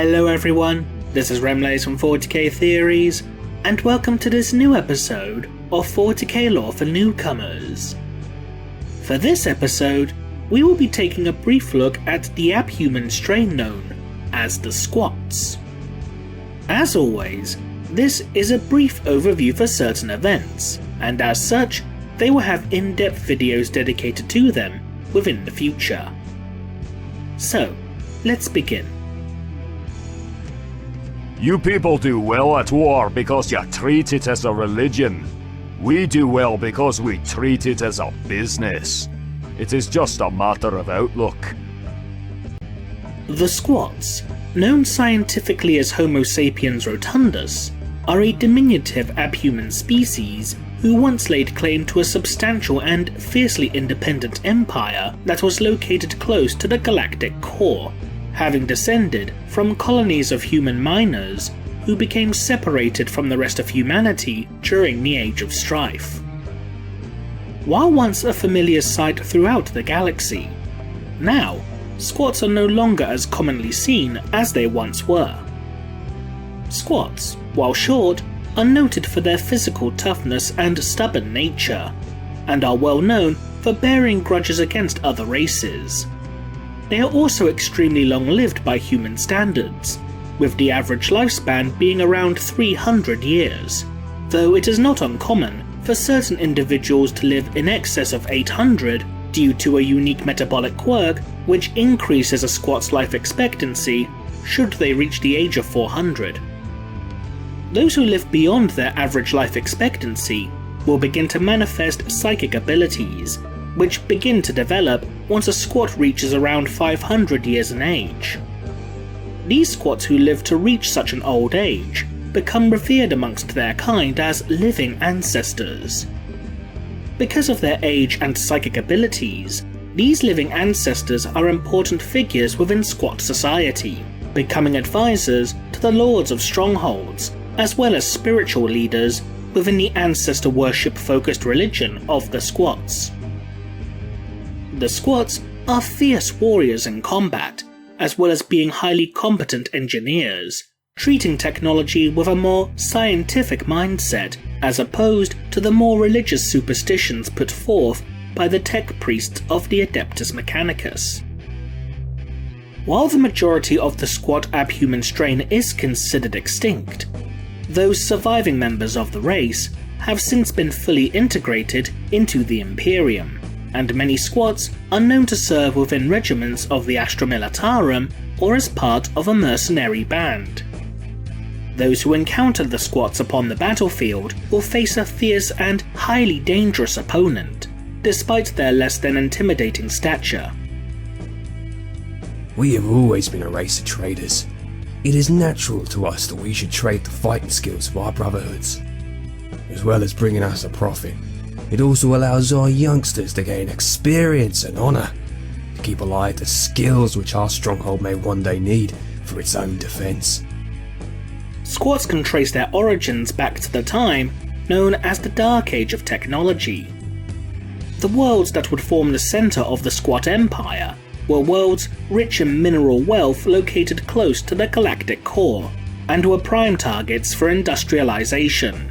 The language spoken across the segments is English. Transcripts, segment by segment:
Hello everyone, this is Remlays from 40k Theories, and welcome to this new episode of 40k Lore for Newcomers. For this episode, we will be taking a brief look at the abhuman strain known as the Squats. As always, this is a brief overview for certain events, and as such, they will have in-depth videos dedicated to them within the future. So, let's begin. You people do well at war because you treat it as a religion. We do well because we treat it as a business. It is just a matter of outlook. The Squats, known scientifically as Homo sapiens rotundus, are a diminutive abhuman species who once laid claim to a substantial and fiercely independent empire that was located close to the galactic core, having descended from colonies of human miners who became separated from the rest of humanity during the Age of Strife. While once a familiar sight throughout the galaxy, now Squats are no longer as commonly seen as they once were. Squats, while short, are noted for their physical toughness and stubborn nature, and are well known for bearing grudges against other races. They are also extremely long-lived by human standards, with the average lifespan being around 300 years, though it is not uncommon for certain individuals to live in excess of 800 due to a unique metabolic quirk which increases a Squat's life expectancy should they reach the age of 400. Those who live beyond their average life expectancy will begin to manifest psychic abilities, which begin to develop once a Squat reaches around 500 years in age. These Squats who live to reach such an old age become revered amongst their kind as living ancestors. Because of their age and psychic abilities, these living ancestors are important figures within Squat society, becoming advisors to the lords of strongholds, as well as spiritual leaders within the ancestor worship-focused religion of the Squats. The Squats are fierce warriors in combat, as well as being highly competent engineers, treating technology with a more scientific mindset as opposed to the more religious superstitions put forth by the tech priests of the Adeptus Mechanicus. While the majority of the Squat abhuman strain is considered extinct, those surviving members of the race have since been fully integrated into the Imperium, and many Squats are known to serve within regiments of the Astra Militarum or as part of a mercenary band. Those who encounter the Squats upon the battlefield will face a fierce and highly dangerous opponent, despite their less than intimidating stature. We have always been a race of traders. It is natural to us that we should trade the fighting skills of our brotherhoods. As well as bringing us a profit, it also allows our youngsters to gain experience and honour, to keep alive the skills which our stronghold may one day need for its own defence. Squats can trace their origins back to the time known as the Dark Age of technology. The worlds that would form the centre of the Squat Empire were worlds rich in mineral wealth located close to the galactic core, and were prime targets for industrialization.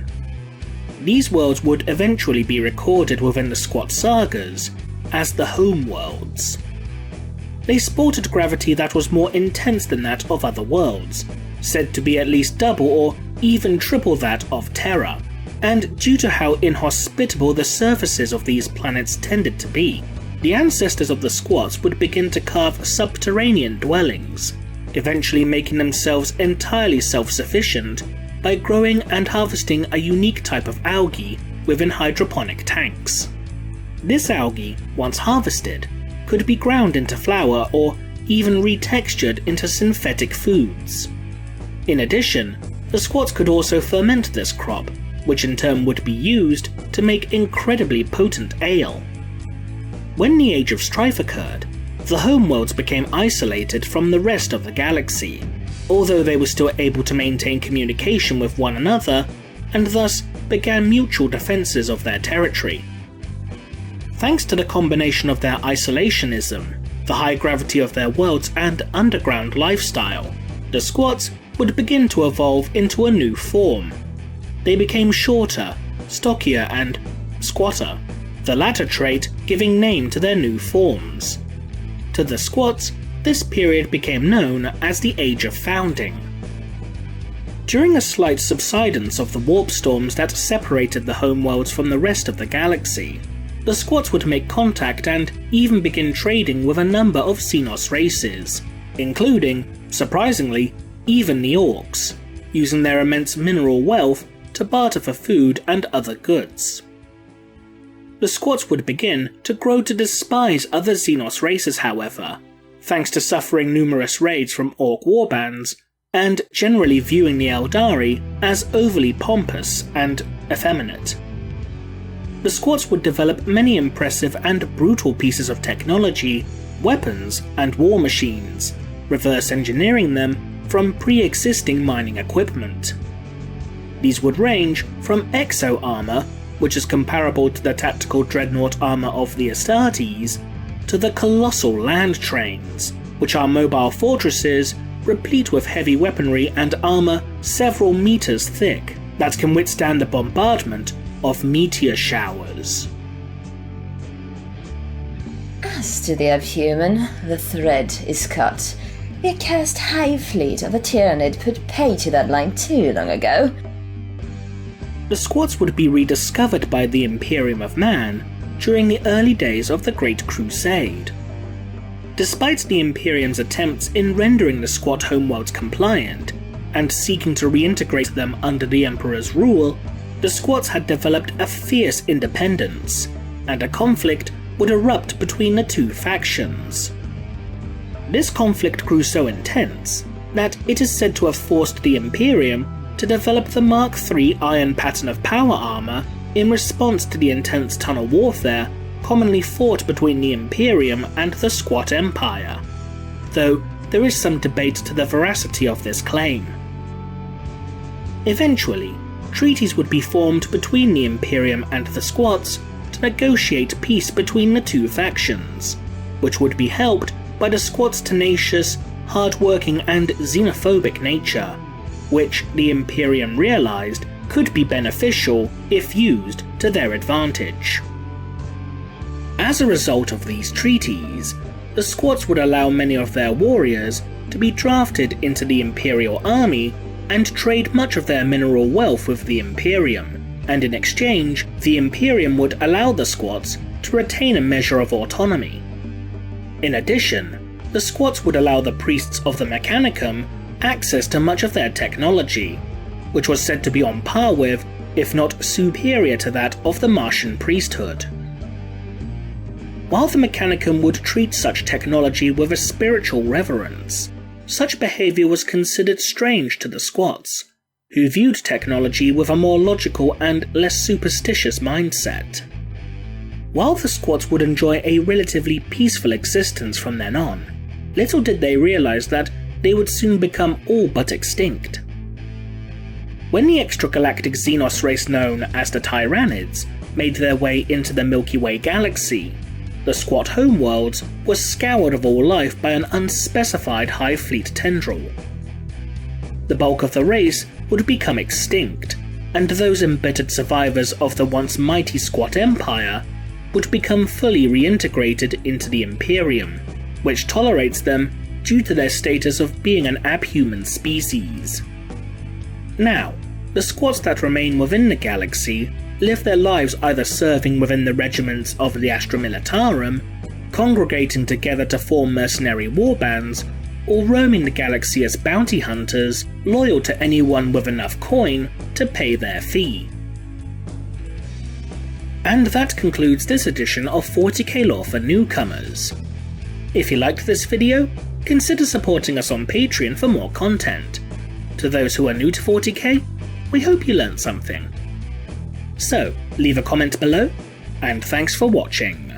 These worlds would eventually be recorded within the Squat sagas as the Homeworlds. They sported gravity that was more intense than that of other worlds, said to be at least double or even triple that of Terra, and due to how inhospitable the surfaces of these planets tended to be, the ancestors of the Squats would begin to carve subterranean dwellings, eventually making themselves entirely self-sufficient by growing and harvesting a unique type of algae within hydroponic tanks. This algae, once harvested, could be ground into flour or even retextured into synthetic foods. In addition, the Squats could also ferment this crop, which in turn would be used to make incredibly potent ale. When the Age of Strife occurred, the Homeworlds became isolated from the rest of the galaxy, although they were still able to maintain communication with one another, and thus began mutual defences of their territory. Thanks to the combination of their isolationism, the high gravity of their worlds and underground lifestyle, the squats would begin to evolve into a new form. They became shorter, stockier and squatter, the latter trait giving name to their new forms. To the squats, this period became known as the Age of Founding. During a slight subsidence of the warp storms that separated the Homeworlds from the rest of the galaxy, the squats would make contact and even begin trading with a number of Xenos races, including, surprisingly, even the Orcs, using their immense mineral wealth to barter for food and other goods. The squats would begin to grow to despise other Xenos races, however, thanks to suffering numerous raids from Orc warbands and generally viewing the Eldari as overly pompous and effeminate. The squats would develop many impressive and brutal pieces of technology, weapons, and war machines, reverse engineering them from pre-existing mining equipment. These would range from exo armor, which is comparable to the tactical dreadnought armor of the Astartes, to the colossal land trains, which are mobile fortresses replete with heavy weaponry and armor several meters thick that can withstand the bombardment of meteor showers. As to the abhuman, the thread is cut. The accursed hive fleet of the Tyranid put pay to that line too long ago. The squats would be rediscovered by the Imperium of Man during the early days of the Great Crusade. Despite the Imperium's attempts in rendering the squat homeworlds compliant, and seeking to reintegrate them under the Emperor's rule, the squats had developed a fierce independence, and a conflict would erupt between the two factions. This conflict grew so intense that it is said to have forced the Imperium to develop the Mark III iron pattern of power armor in response to the intense tunnel warfare commonly fought between the Imperium and the Squat Empire, though there is some debate to the veracity of this claim. Eventually, treaties would be formed between the Imperium and the Squats to negotiate peace between the two factions, which would be helped by the Squats' tenacious, hard-working and xenophobic nature, which the Imperium realized could be beneficial if used to their advantage. As a result of these treaties, the squats would allow many of their warriors to be drafted into the Imperial army and trade much of their mineral wealth with the Imperium, and in exchange, the Imperium would allow the squats to retain a measure of autonomy. In addition, the squats would allow the priests of the Mechanicum access to much of their technology, which was said to be on par with, if not superior to that of the Martian priesthood. While the Mechanicum would treat such technology with a spiritual reverence, such behaviour was considered strange to the squats, who viewed technology with a more logical and less superstitious mindset. While the squats would enjoy a relatively peaceful existence from then on, little did they realise that they would soon become all but extinct. When the extragalactic Xenos race known as the Tyranids made their way into the Milky Way galaxy, the squat homeworlds was scoured of all life by an unspecified hive fleet tendril. The bulk of the race would become extinct, and those embittered survivors of the once mighty Squat Empire would become fully reintegrated into the Imperium, which tolerates them due to their status of being an abhuman species. Now, the squats that remain within the galaxy live their lives either serving within the regiments of the Astra Militarum, congregating together to form mercenary warbands, or roaming the galaxy as bounty hunters, loyal to anyone with enough coin to pay their fee. And that concludes this edition of 40k Lore for Newcomers. If you liked this video, consider supporting us on Patreon for more content. To those who are new to 40k, we hope you learned something. So, leave a comment below, and thanks for watching.